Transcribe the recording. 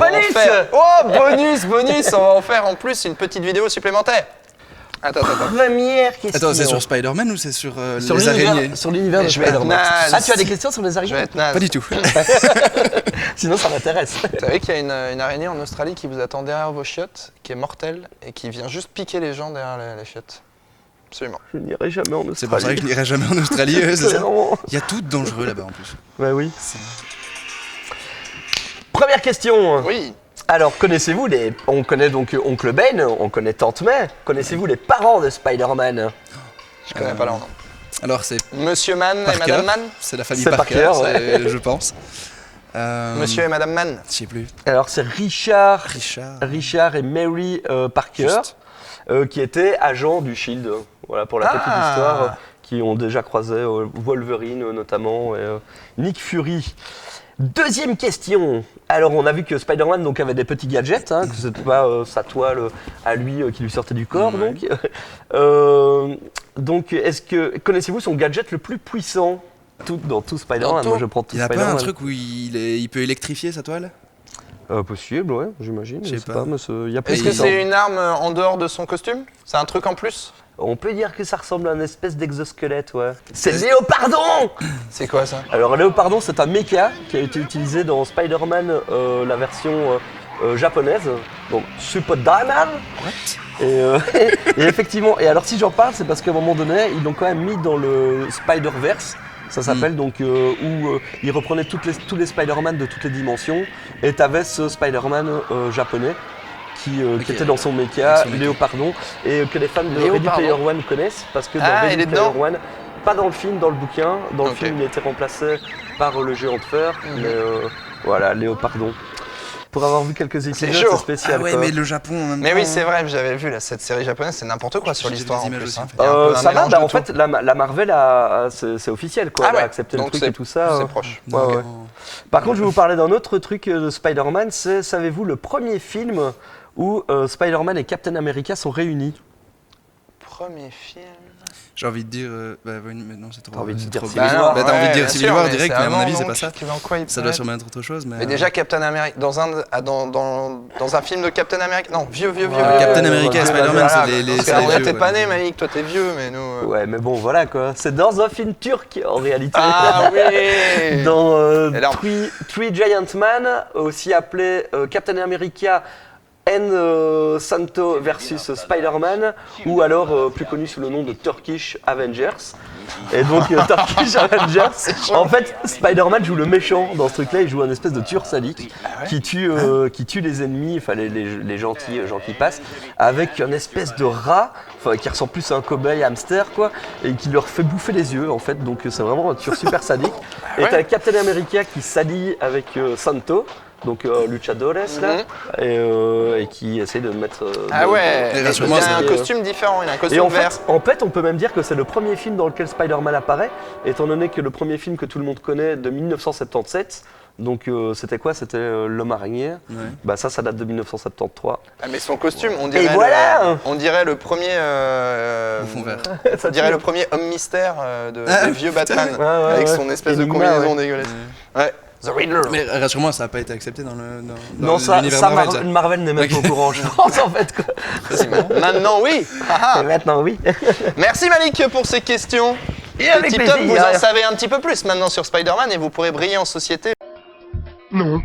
Police. Oh, bonus, on va en faire en plus une petite vidéo supplémentaire. Attends. Première question. Attends, c'est sur Spider-Man ou c'est sur, Sur les araignées? Sur l'univers de Je vais être Spider-Man. naze. Ah, tu as des questions sur les Je vais araignées? être naze. Pas du tout. Sinon, ça m'intéresse. Vous savez qu'il y a une araignée en Australie qui vous attend derrière vos chiottes, qui est mortelle et qui vient juste piquer les gens derrière les chiottes. Absolument. Je n'irai jamais en Australie. C'est pour ça que je n'irai jamais en Australie, c'est ça. Non. Il y a tout de dangereux là-bas en plus. Bah oui. Première question. Oui. Alors, connaissez-vous les... On connaît donc Oncle Ben, on connaît Tante May. Connaissez-vous les parents de Spider-Man? Je connais pas leur nom. Alors c'est Monsieur Mann et Parker, Madame Mann. c'est la famille C'est Parker, Parker, ouais. je pense. Monsieur et Madame Mann. Je sais plus. Alors, c'est Richard et Mary Parker, Juste. qui étaient agents du Shield. Voilà, pour la petite histoire, qui ont déjà croisé Wolverine notamment, et Nick Fury. Deuxième question. Alors, on a vu que Spider-Man donc, avait des petits gadgets, hein, que c'était pas sa toile à lui qui lui sortait du corps. Ouais. Donc, connaissez-vous son gadget le plus puissant dans tout Spider-Man? Moi, je prends tout Il n'y a pas Spider-Man. un truc où il peut électrifier sa toile? Possible, ouais, j'imagine. Je sais pas. Mais il y a plus Est-ce que puissant. c'est une arme en dehors de son costume? C'est un truc en plus? On peut dire que ça ressemble à une espèce d'exosquelette, ouais. C'est Léopardon! C'est quoi ça? Alors Léopardon, c'est un mecha qui a été utilisé dans Spider-Man, la version japonaise, donc Super Diamond. Et effectivement, et alors si j'en parle, c'est parce qu'à un moment donné, ils l'ont quand même mis dans le Spider-Verse. Ça s'appelle donc où ils reprenaient tous les Spider-Man de toutes les dimensions. Et t'avais ce Spider-Man japonais qui était dans son mecha, Léopardon, et que les fans de Ready Player One connaissent parce que dans Ready Player One, pas dans le film, dans le bouquin, dans le film il a été remplacé par le géant de fer, mais voilà, Léopardon. Pour avoir vu quelques épisodes, c'est spécial. Ah ouais, quoi. mais le Japon en même temps. Mais oui, c'est vrai, j'avais vu cette série japonaise, c'est n'importe quoi sur J'ai l'histoire des en images plus. aussi, Hein. en fait. Il y a un peu un Ça va, mélange bah, de en tout. fait, la Marvel, c'est officiel, quoi. Elle a accepté le donc truc et tout ça. c'est proche. Ouais, ouais. Par contre, je vais vous parler d'un autre truc de Spider-Man, c'est, savez-vous, le premier film où Spider-Man et Captain America sont réunis. Premier film. J'ai envie de dire. Bah oui, mais non, c'est trop. T'as envie de c'est dire trop Civil bête. War. Bah, t'as envie de dire bien Civil sûr, War mais direct, c'est mais à mon avant, avis, c'est donc, pas ça. dans quoi il Ça peut doit être sûrement être autre chose. Mais déjà, Captain America, dans un film de Captain America. Non, vieux. Captain America et Spider-Man, c'est les Parce qu'en vrai, vieux, t'es pas ouais. né, Malik, toi t'es vieux, mais nous. Ouais, mais bon, voilà quoi. C'est dans un film turc en réalité. Ah oui. Dans Et là, Three Giant Man, aussi appelé Captain America and Santo versus Spider-Man, ou alors plus connu sous le nom de Turkish Avengers. Et donc Turkish Avengers, en fait Spider-Man joue le méchant dans ce truc-là, il joue un espèce de tueur sadique qui tue les ennemis, enfin les gentils gens qui passent, avec une espèce de rat, qui ressemble plus à un cobaye hamster quoi, et qui leur fait bouffer les yeux en fait, donc c'est vraiment un tueur super sadique. Et t'as Captain America qui s'allie avec Santo, donc Luchadores là, et qui essaie de mettre. Ah ouais, Et il rassure-moi, a un c'est- costume différent, il a un Et costume vert. en fait, on peut même dire que c'est le premier film dans lequel Spider-Man apparaît, étant donné que le premier film que tout le monde connaît de 1977. Donc c'était quoi? C'était L'Homme Araignée. Ouais. Bah ça date de 1973. Ah, mais son costume, on dirait, voilà on dirait le premier. Au fond vert. On dirait le premier homme mystère des vieux Batman, Ouais, avec ouais. son espèce de Enigma, combinaison ouais. dégueulasse. Ouais. The Riddler. Mais rassure-moi, ça n'a pas été accepté dans Non, l'univers Marvel, ça. Marvel n'est même pas au courant, je pense en fait. Quoi. Maintenant, oui. Et maintenant, oui. Merci Malik pour ces questions. Et avec Tip Top, plaisir. vous en savez un petit peu plus maintenant sur Spider-Man et vous pourrez briller en société. Non.